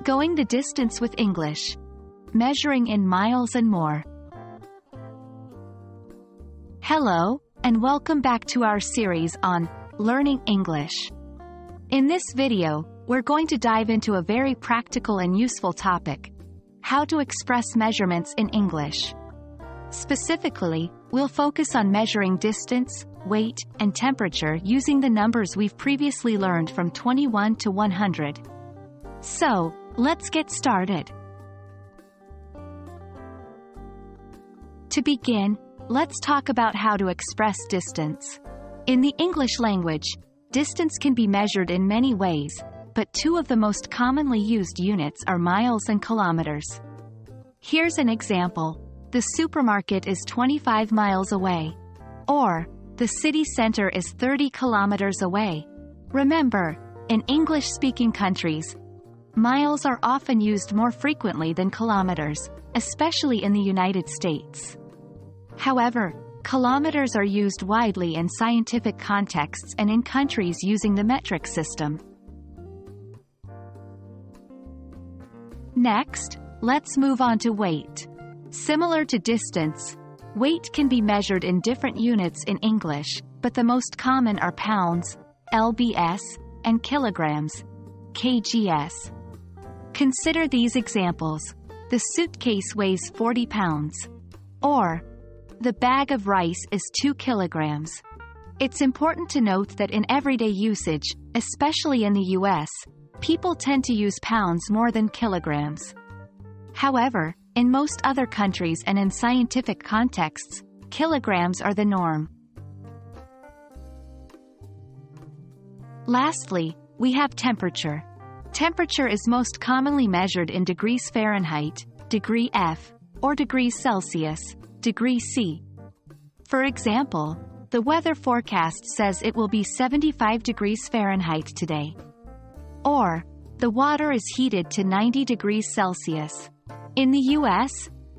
Going the distance with English. Measuring in miles and more. Hello, and welcome back to our series on learning English. In this video, we're going to dive into a very practical and useful topic: how to express measurements in English. Specifically, we'll focus on measuring distance, weight, and temperature using the numbers we've previously learned from 21 to 100. So, let's get started. To begin, let's talk about how to express distance. In the English language, distance can be measured in many ways, but two of the most commonly used units are miles and kilometers. Here's an example: the supermarket is 25 miles away. Or, the city center is 30 kilometers away. Remember, in English-speaking countries, miles are often used more frequently than kilometers, especially in the United States. However, kilometers are used widely in scientific contexts and in countries using the metric system. Next, let's move on to weight. Similar to distance, weight can be measured in different units in English, but the most common are pounds, lbs, and kilograms, kgs. Consider these examples: the suitcase weighs 40 pounds. Or, the bag of rice is 2 kilograms. It's important to note that in everyday usage, especially in the US, people tend to use pounds more than kilograms. However, in most other countries and in scientific contexts, kilograms are the norm. Lastly, we have temperature. Temperature is most commonly measured in degrees Fahrenheit, degree F, or degrees Celsius, degree C. For example, the weather forecast says it will be 75 degrees Fahrenheit today. Or, the water is heated to 90 degrees Celsius. In the US,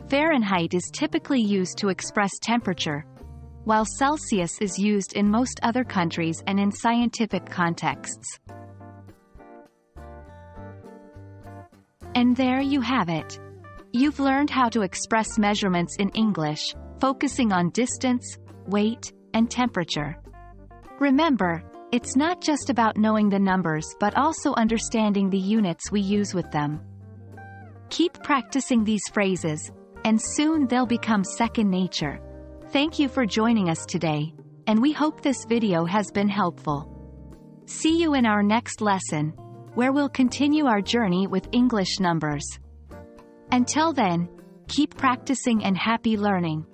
Fahrenheit is typically used to express temperature, while Celsius is used in most other countries and in scientific contexts. And there you have it. You've learned how to express measurements in English, focusing on distance, weight, and temperature. Remember, it's not just about knowing the numbers but also understanding the units we use with them. Keep practicing these phrases, and soon they'll become second nature. Thank you for joining us today, and we hope this video has been helpful. See you in our next lesson, where we'll continue our journey with English numbers. Until then, keep practicing and happy learning.